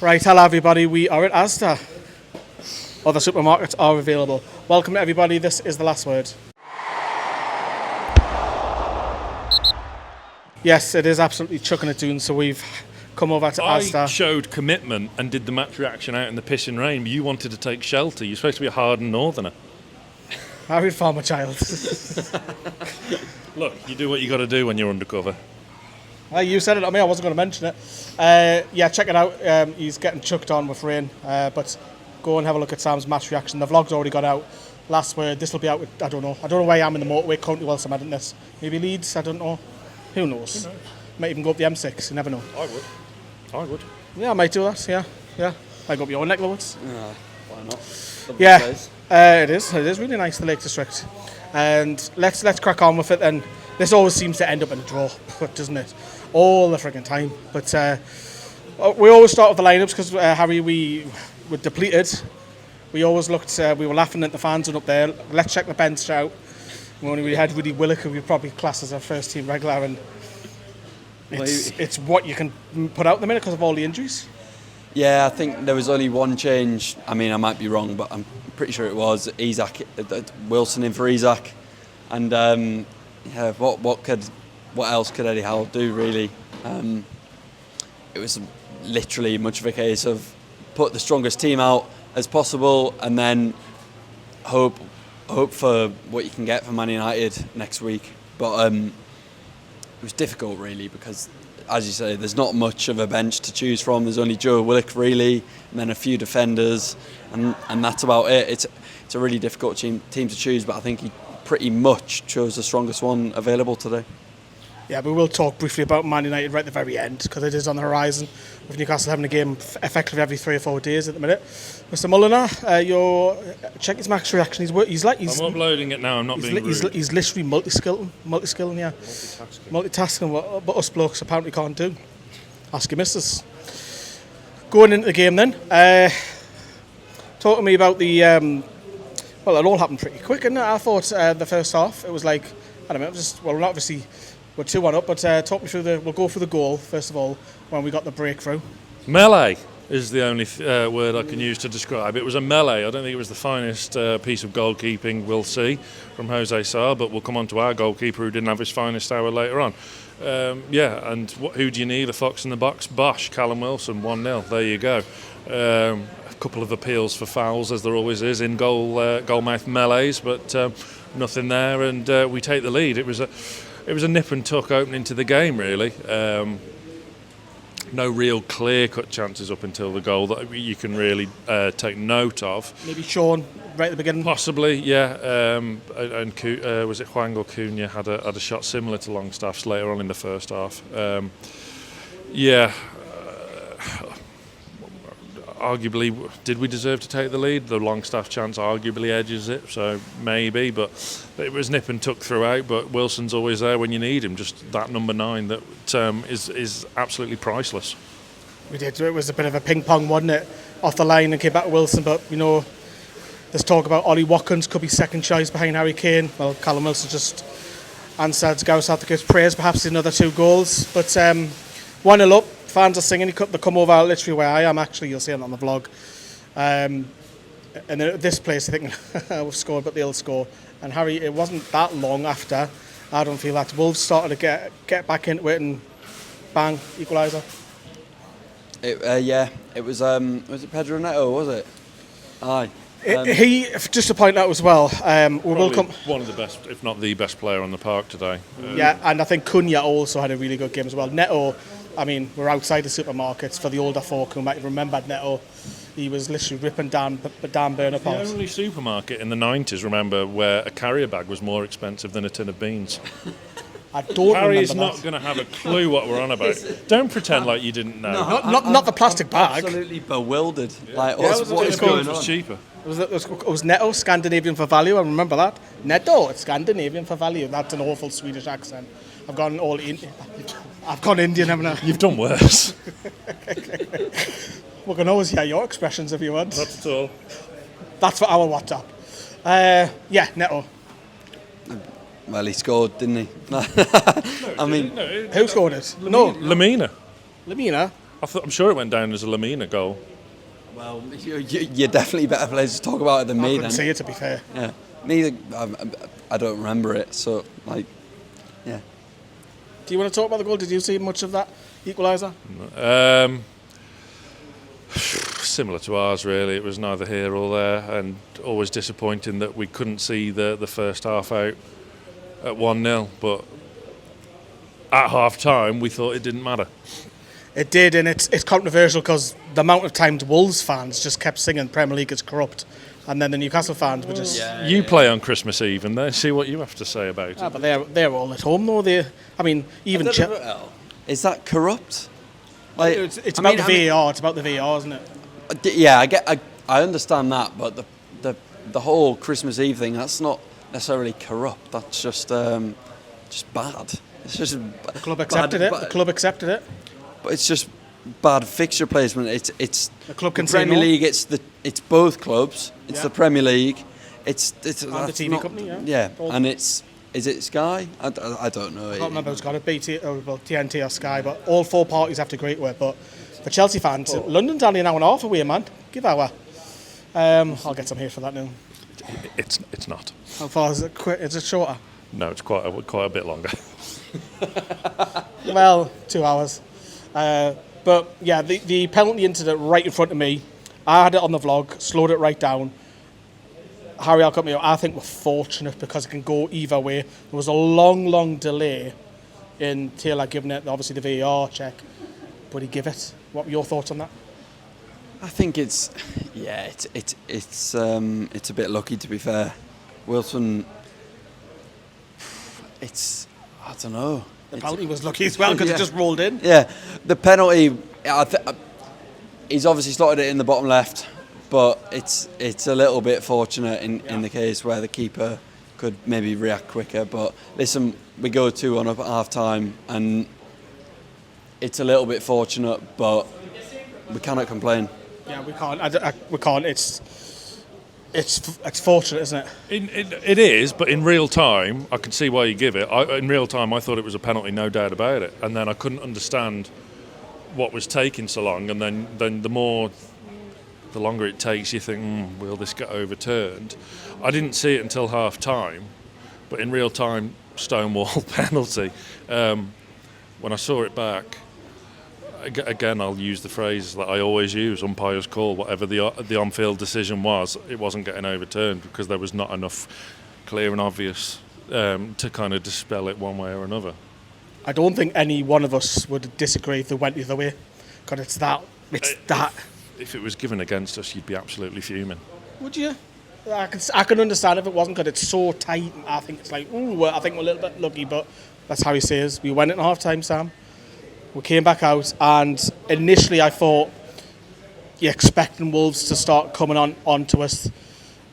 Right, hello everybody, we are at Asda. Other supermarkets are available. Welcome everybody, this is The Last Word. Yes, it is absolutely chucking it down, so we've come over to Asda. I showed commitment and did the match reaction out in the pissing rain, but you wanted to take shelter. You're supposed to be a hardened northerner. Harried farmer child. Look, you do what you got to do when you're undercover. You said it, I wasn't going to mention it. Yeah, check it out. He's getting chucked on with rain, but go and have a look at Sam's match reaction. The vlog's already got out. Last Word, this will be out with, I don't know where I am in the motorway currently whilst I'm editing this. Maybe Leeds, I don't know. Who knows? Might even go up the M6, you never know. I would. Yeah, I might do that, yeah. Might go up your neck of the woods. Why not? Yeah, it is really nice, the Lake District. And let's crack on with it, and this always seems to end up in a draw, doesn't it? All the frigging time. But we always start with the lineups because, Harry, we were depleted. We always looked, we were laughing at the fans up there. Let's check the bench out. We only really had Rudy Willock, who we probably class as our first team regular, and it's what you can put out in the minute because of all the injuries. Yeah, I think there was only one change. I mean, I might be wrong, but I'm pretty sure it was Isaac, Wilson in for Isaac. And yeah, what else could Eddie Howe do, really? It was literally much of a case of put the strongest team out as possible and then hope for what you can get from Man United next week. But it was difficult, really, because, as you say, there's not much of a bench to choose from. There's only Joe Willock, really, and then a few defenders, and that's about it. It's a really difficult team to choose, but I think he pretty much chose the strongest one available today. Yeah, we will talk briefly about Man United right at the very end because it is on the horizon with Newcastle having a game effectively every 3 or 4 days at the minute. Mr. Molineux, check his max reaction. He's I'm uploading it now. I'm not being rude. He's literally multi-skilling, yeah. Multitasking, but us blokes apparently can't do. Ask your missus. Going into the game then, talk to me about the. Well, it all happened pretty quick, didn't it? I thought the first half it was like, I don't know, obviously we're 2-1 up, but talk me through we'll go through the goal first of all when we got the breakthrough. Melee is the only word I can use to describe. It was a melee. I don't think it was the finest piece of goalkeeping we'll see from Jose Sarr, but we'll come on to our goalkeeper who didn't have his finest hour later on. And who do you need? A fox in the box? Bosh, Callum Wilson, 1-0. There you go. A couple of appeals for fouls, as there always is in goalmouth melees, but nothing there, and we take the lead. It was a nip and tuck opening to the game, really. No real clear-cut chances up until the goal that you can really take note of. Maybe Sean right at the beginning. Possibly, yeah. And was it Hwang or Cunha had a shot similar to Longstaff's later on in the first half. Arguably, did we deserve to take the lead? The Longstaff chance arguably edges it, so maybe, but it was nip and tuck throughout. But Wilson's always there when you need him, just that number 9 that is absolutely priceless. We did. It was a bit of a ping-pong, wasn't it? Off the line and came back to Wilson, but there's talk about Ollie Watkins could be second choice behind Harry Kane. Well, Callum Wilson just answered Gareth Southgate's prayers, perhaps another 2 goals, but 1-0 up. Fans are singing. They come over literally where I am. Actually, you'll see it on the vlog. And then at this place, I think we've scored, but they'll score. And Harry, it wasn't that long after. I don't feel that Wolves started to get back into it and bang, equaliser. It was it Pedro Neto, was it? Aye. He, just to point out as well, we will come. One of the best, if not the best player on the park today. Yeah, and I think Cunha also had a really good game as well. Neto, I mean, we're outside the supermarkets for the older folk who might remember Neto. He was literally ripping Dan Burn apart. The only supermarket in the 90s, remember, where a carrier bag was more expensive than a tin of beans. I don't Harry's remember not going to have a clue what we're on about. Don't pretend like you didn't know. Not the plastic bag. Absolutely bewildered. Yeah. Like, What is going on? It was cheaper. It was Neto, Scandinavian for value. I remember that. Neto, it's Scandinavian for value. That's an awful Swedish accent. I've gone Indian, haven't I? You've done worse. We can always hear your expressions if you want. Not at all. That's for our WhatsApp. Neto. Well, he scored, didn't he? I mean, who scored it? Lemina. Lemina. I'm sure it went down as a Lemina goal. Well, you're definitely better placed to talk about it than me. I couldn't see it, to be fair. Yeah, neither. I don't remember it, so yeah. Do you want to talk about the goal? Did you see much of that equaliser? Similar to ours, really. It was neither here or there, and always disappointing that we couldn't see the first half out at 1-0. But at half time, we thought it didn't matter. It did, and it's controversial because the amount of times Wolves fans just kept singing Premier League is corrupt, and then the Newcastle fans were just... You play on Christmas Eve, and then see what you have to say about it. But they're all at home, though. Even... Is that corrupt? It's about the VAR. It's about the VAR, isn't it? Yeah, I understand that, but the whole Christmas Eve thing, that's not necessarily corrupt. That's just bad. It's just the club accepted it. The club accepted it. But it's just bad fixture placement. It's the club can the Premier League. It's both clubs. It's the Premier League. It's and the TV company. Yeah. And is it Sky? I don't know. I can't remember who's got it. BT, TNT or Sky. But all four parties have to agree to it. But for Chelsea fans, London's only an hour and a half away, man. Give hour. I'll get some here for that now. It's not. How far is it? Is it shorter? No, it's quite a bit longer. Well, 2 hours. But yeah, the penalty incident right in front of me, I had it on the vlog, slowed it right down. Harry, I'll cut me out. I think we're fortunate because it can go either way. There was a long delay in Taylor giving it, obviously the VAR check, but he gave it. What were your thoughts on that? I think it's a bit lucky, to be fair. Wilson, I don't know. The penalty was lucky as well because it just rolled in. Yeah, the penalty. He's obviously slotted it in the bottom left, but it's a little bit fortunate in the case where the keeper could maybe react quicker. But listen, we go 2-1 up at half time, and it's a little bit fortunate, but we cannot complain. Yeah, we can't. We can't. It's fortunate, isn't it? It is, but in real time, I can see why you give it. In real time, I thought it was a penalty, no doubt about it. And then I couldn't understand what was taking so long. And then the longer it takes, you think, will this get overturned? I didn't see it until half time, but in real time, stonewall penalty. When I saw it back, again, I'll use the phrase that I always use: umpire's call. Whatever the on-field decision was, it wasn't getting overturned because there was not enough clear and obvious to kind of dispel it one way or another. I don't think any one of us would disagree if they went the other way, because it's that. If it was given against us, you'd be absolutely fuming. Would you? I can understand if it wasn't, because it's so tight. I think it's like, I think we're a little bit lucky, but that's how he says. We went at half time, Sam. We came back out, and initially I thought you're expecting Wolves to start coming onto us.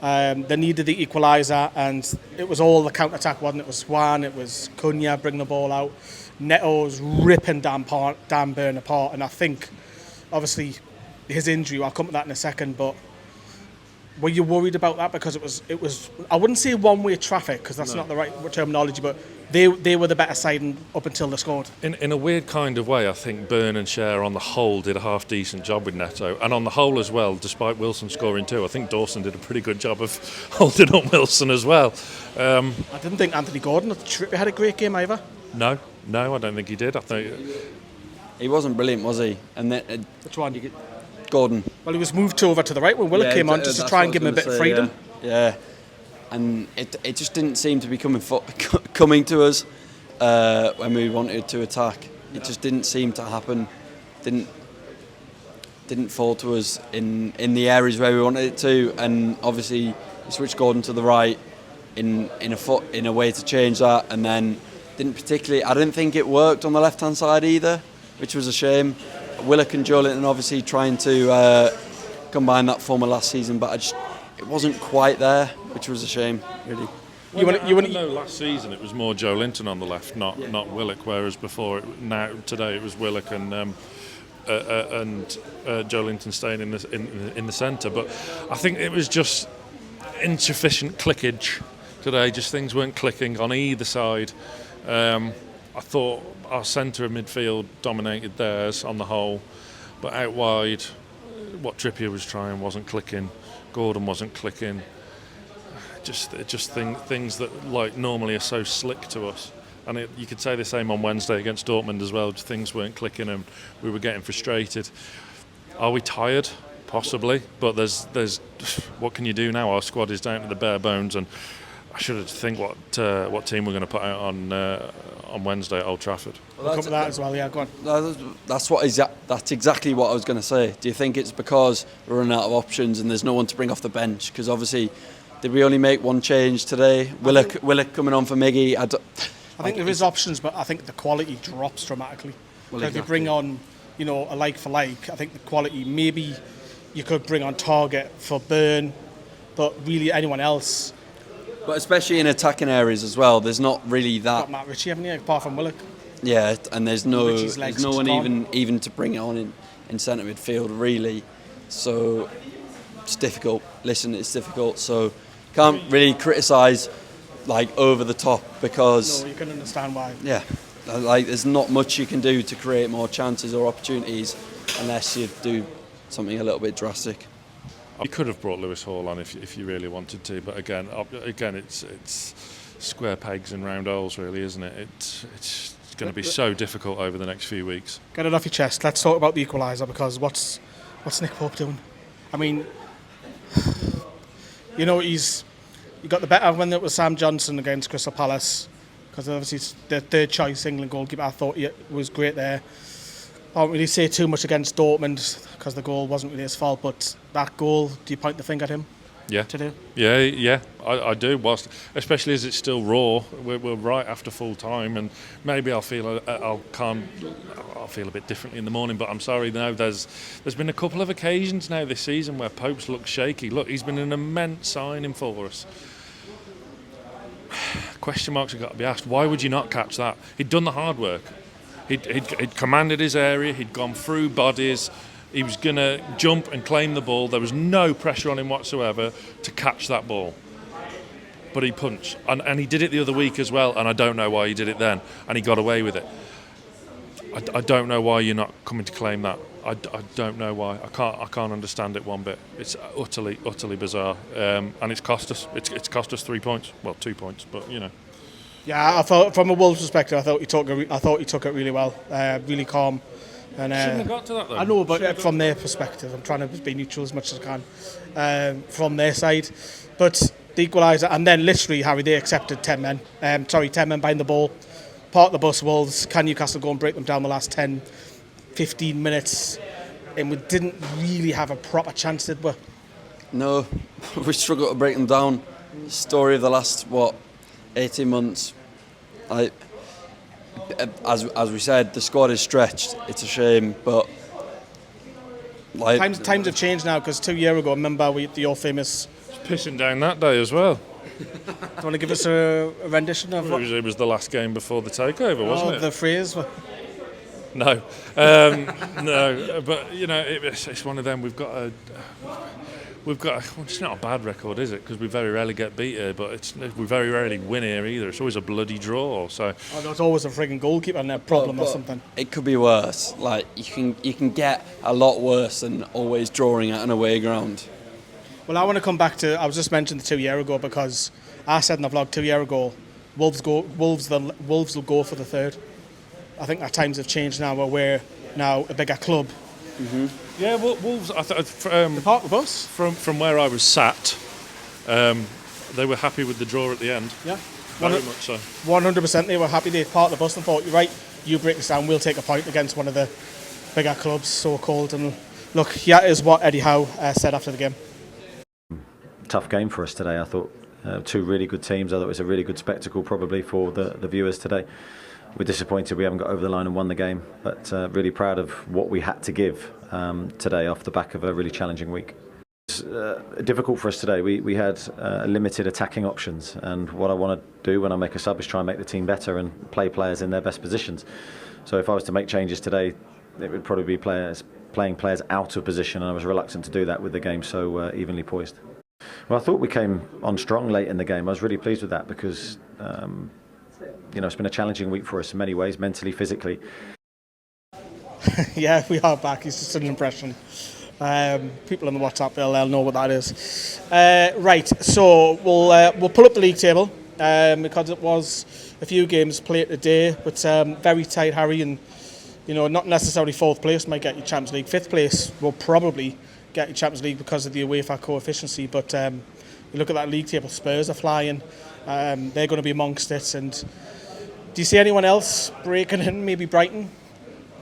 They needed the equaliser, and it was all the counter-attack, wasn't it? It was Hwang, it was Cunha bringing the ball out. Neto was ripping Dan Burn apart, and I think, obviously, his injury, I'll come to that in a second, but were you worried about that? Because it was I wouldn't say one-way traffic, because that's not the right terminology, but they were the better side up until they scored. In a weird kind of way, I think Burn and Schär on the whole did a half-decent job with Neto, and on the whole as well, despite Wilson scoring too, I think Dawson did a pretty good job of holding up Wilson as well. I didn't think Anthony Gordon had a great game either. No, I don't think he did. I think he wasn't brilliant, was he? And then which one? Gordon. Well, he was moved over to the right when Willock came on just to try and give him a bit of freedom. Yeah. And it just didn't seem to be coming to us when we wanted to attack. It just didn't seem to happen. Didn't fall to us in the areas where we wanted it to. And obviously, we switched Gordon to the right in a way to change that. And then I didn't think it worked on the left hand side either, which was a shame. Willock and Joelinton obviously trying to combine that form of last season, but it wasn't quite there, which was a shame, really. No, last season it was more Joelinton on the left, not Willock, whereas today it was Willock and Joelinton staying in the centre. But I think it was just insufficient clickage today. Just things weren't clicking on either side. I thought our centre of midfield dominated theirs on the whole. But out wide, what Trippier was trying wasn't clicking. Gordon wasn't clicking. Just things that like normally are so slick to us. And you could say the same on Wednesday against Dortmund as well. Things weren't clicking and we were getting frustrated. Are we tired? Possibly. But there's what can you do now? Our squad is down to the bare bones, and I should think what team we're going to put out on Wednesday at Old Trafford. We'll come to that as well. Yeah, go on. That's exactly what I was going to say. Do you think it's because we're running out of options and there's no one to bring off the bench? Because obviously, did we only make one change today? Willock coming on for Miggy. I think there is options, but I think the quality drops dramatically. Well, If you bring on, a like for like, I think the quality, maybe you could bring on Target for Burn, but really anyone else. But especially in attacking areas as well, there's not really that. Got Matt Ritchie, haven't you, apart from Willock? Yeah, and there's no one gone. even to bring it on in centre midfield really. So it's difficult. Listen, it's difficult. So can't really criticise like over the top because. No, you can understand why. Yeah, like there's not much you can do to create more chances or opportunities unless you do something a little bit drastic. You could have brought Lewis Hall on if you really wanted to, but again, it's square pegs in round holes, really, isn't it? It's going to be so difficult over the next few weeks. Get it off your chest. Let's talk about the equaliser, because what's Nick Pope doing? I mean, he got the better when it was Sam Johnson against Crystal Palace, because obviously it's the third choice England goalkeeper. I thought he was great there. I won't really say too much against Dortmund because the goal wasn't really his fault, but that goal, do you point the finger at him? Yeah. Today? Yeah, I do. Especially as it's still raw, we're right after full time, and maybe I'll feel a bit differently in the morning. But I'm sorry, no. There's been a couple of occasions now this season where Pope's looked shaky. Look, he's been an immense signing for us. Question marks have got to be asked. Why would you not catch that? He'd done the hard work. He'd commanded his area, he'd gone through bodies, he was going to jump and claim the ball. There was no pressure on him whatsoever to catch that ball. But he punched. And he did it the other week as well, and I don't know why he did it then, and he got away with it. I don't know why you're not coming to claim that. I don't know why. I can't understand it one bit. It's utterly bizarre. And it's cost us. It's cost us 3 points. Well, 2 points, but Yeah, I thought from a Wolves perspective, I thought he took it really well, really calm. And shouldn't have got to that though. I know, but from their perspective, I'm trying to be neutral as much as I can from their side. But the equaliser, and then literally, Harry, they accepted 10 men. 10 men behind the ball, part the bus. Wolves, can Newcastle go and break them down the last 10, 15 minutes? And we didn't really have a proper chance, did we? No, we struggled to break them down. Story of the last 18 months. As we said, the squad is stretched. It's a shame, but times have changed now, because 2 years ago, remember your famous pissing down that day as well. Do you want to give us a rendition of what? It was the last game before the takeover, wasn't it? The phrase. No, no, but it's one of them. We've got. Well, it's not a bad record, is it? Because we very rarely get beat here, but we very rarely win here either. It's always a bloody draw. So there's always a frigging goalkeeper and a problem or something. It could be worse. Like you can get a lot worse than always drawing at an away ground. Well, I want to come back to. I was just mentioning 2 years ago, because I said in the vlog 2 years ago, Wolves will go for the third. I think our times have changed now. We're now a bigger club. Mm-hmm. Yeah, Wolves. The park with us. From where I was sat, they were happy with the draw at the end. Yeah, very much so. 100%, they were happy. They parked the bus and thought, "You're right. You break this down. We'll take a point against one of the bigger clubs, so-called." And look, here is what Eddie Howe said after the game. Tough game for us today. I thought two really good teams. I thought it was a really good spectacle, probably for the viewers today. We're disappointed we haven't got over the line and won the game, but really proud of what we had to give today off the back of a really challenging week. It's difficult for us today. We had limited attacking options, and what I want to do when I make a sub is try and make the team better and play players in their best positions. So if I was to make changes today, it would probably be playing players out of position, and I was reluctant to do that with the game so evenly poised. Well, I thought we came on strong late in the game. I was really pleased with that because it's been a challenging week for us in many ways, mentally, physically. Yeah, we are back. It's just an impression. People on the WhatsApp, they'll know what that is. Right, so we'll pull up the league table because it was a few games played today, but very tight, Harry, and not necessarily fourth place might get you Champions League. Fifth place will probably get you Champions League because of the UEFA coefficient. But you look at that league table, Spurs are flying. They're going to be amongst it. And do you see anyone else breaking in? Maybe Brighton,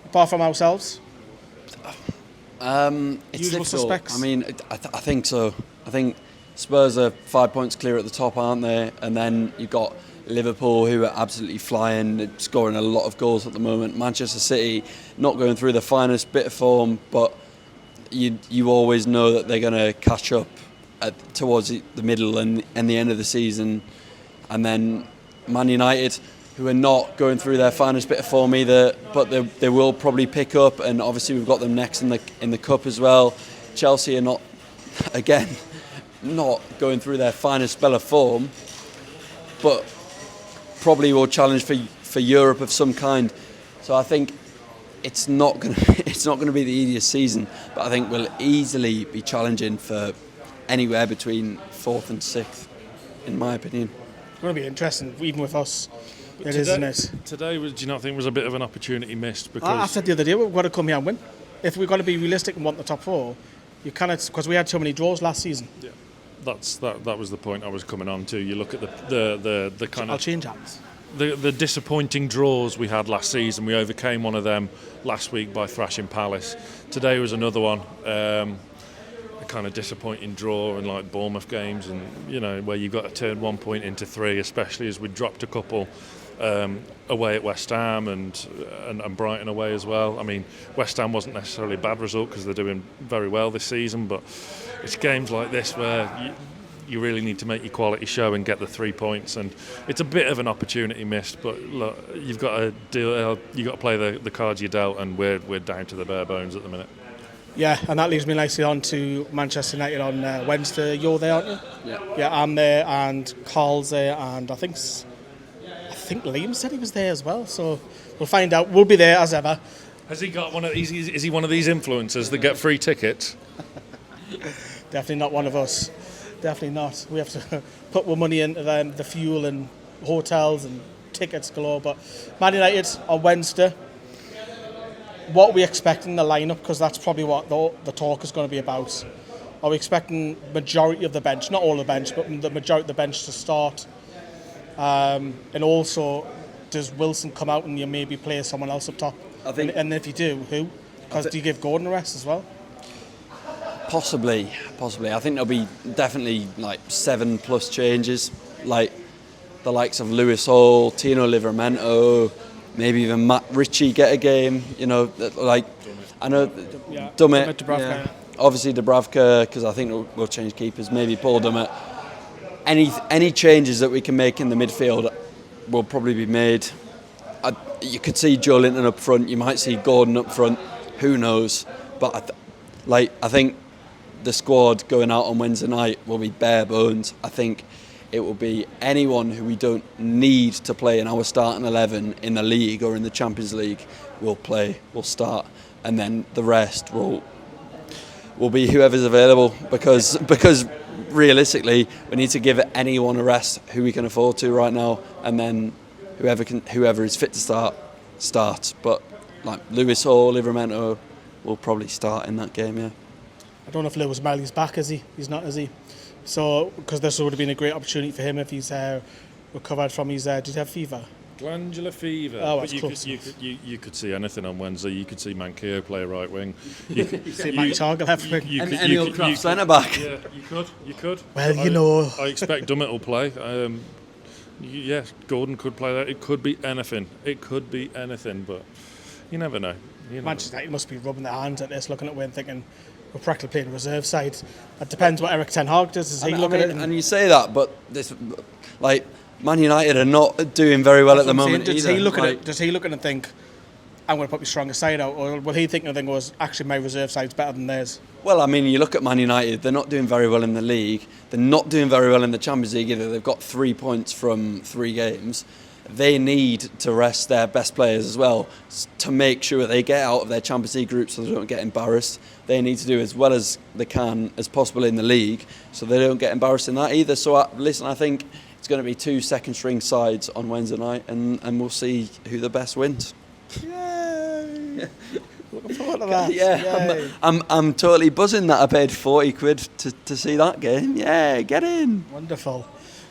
apart from ourselves. It's Usual difficult. suspects? I mean, I think so. I think Spurs are 5 points clear at the top, aren't they? And then you've got Liverpool, who are absolutely flying, scoring a lot of goals at the moment. Manchester City, not going through the finest bit of form, but you always know that they're going to catch up towards the middle and the end of the season. And then Man United, who are not going through their finest bit of form either, but they will probably pick up. And obviously we've got them next in the cup as well. Chelsea are not going through their finest spell of form, but probably will challenge for Europe of some kind. So I think it's not going to be the easiest season, but I think we'll easily be challenging for anywhere between 4th and 6th, in my opinion. It's going to be interesting, even with us. It is, isn't it? Today, do you not think was a bit of an opportunity missed? Because I said the other day, we've got to come here and win. If we've got to be realistic and want the top 4, you cannot, because we had so many draws last season. Yeah, that was the point I was coming on to. You look at the kind I'll of change hands. the disappointing draws we had last season. We overcame one of them last week by thrashing Palace. Today was another one. A kind of disappointing draw in like Bournemouth games, and where you got to turn 1 point into 3, especially as we dropped a couple away at West Ham and Brighton away as well. I mean, West Ham wasn't necessarily a bad result because they're doing very well this season, but it's games like this where you really need to make your quality show and get the 3 points, and it's a bit of an opportunity missed. But look, you've got to play the cards you dealt, and we're down to the bare bones at the minute. Yeah, and that leads me nicely on to Manchester United on Wednesday. You're there, aren't you? Yeah, I'm there, and Carl's there, and I think Liam said he was there as well. So we'll find out. We'll be there as ever. Has he got is he one of these influencers that get free tickets? Definitely not one of us. Definitely not. We have to put more money into the fuel and hotels and tickets galore. But Man United on Wednesday. What are we expecting the lineup? Because that's probably what the talk is going to be about. Are we expecting majority of the bench, not all of the bench, but the majority of the bench to start? And also, does Wilson come out and you maybe play someone else up top? And if you do, who? Because do you give Gordon a rest as well? Possibly. I think there'll be definitely like 7+ changes, like the likes of Lewis Hall, Tino Livramento, maybe even Matt Ritchie get a game. Like I know Dummett, Dubravka. Obviously Dubravka, because I think we'll change keepers. Maybe Paul Dummett. Any changes that we can make in the midfield will probably be made. You could see Joe Linton up front. You might see Gordon up front. Who knows? But I think the squad going out on Wednesday night will be bare bones. I think it will be anyone who we don't need to play in our starting 11 in the league or in the Champions League will start, and then the rest will be whoever's available, because realistically we need to give anyone a rest who we can afford to right now, and then whoever is fit to start. But like Lewis Hall, Livramento will probably start in that game. Yeah. I don't know if Lewis Miley's back, is he? He's not, is he? So, because this would have been a great opportunity for him if he's recovered from his, did he have fever? Glandular fever. Oh, but you could see anything on Wednesday. You could see Manquillo play right wing. You could see Mike Target left wing. And Emil Kraft centre back. Yeah, you could. Well, I expect Dummett will play. Gordon could play that. It could be anything. But you never know. Manchester United must be rubbing their hands at this, looking at Wayne, thinking we're practically playing reserve side. It depends what Erik ten Hag does. Does he look at it? And you say that, but this, like, Man United are not doing very well at the moment. Does he look at it? Does he look at it and think, I'm going to put my strongest side out, or will he think and think, was actually my reserve side's better than theirs? Well, I mean, you look at Man United; they're not doing very well in the league. They're not doing very well in the Champions League either. They've got 3 points from 3 games. they need to rest their best players as well to make sure they get out of their Champions League group so they don't get embarrassed. They need to do as well as they can as possible in the league so they don't get embarrassed in that either. So listen, I think it's going to be 2 second-string sides on Wednesday night, and we'll see who the best wins. Yay! Looking forward to that. Yeah, I'm totally buzzing that I paid 40 quid to see that game. Yeah, get in. Wonderful.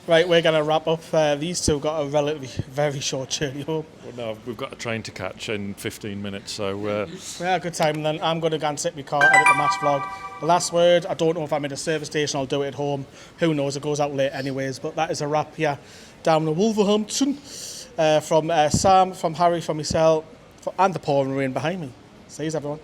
Right, we're going to wrap up. These two got a relatively very short journey home. Well, no, we've got a train to catch in 15 minutes, so... Yeah, good time. Then I'm going to go and sit in my car, edit the match vlog. The last word, I don't know if I'm in a service station, I'll do it at home. Who knows, it goes out late anyways. But that is a wrap here down to Wolverhampton. From Sam, from Harry, from myself, and the pouring rain behind me. See you, everyone.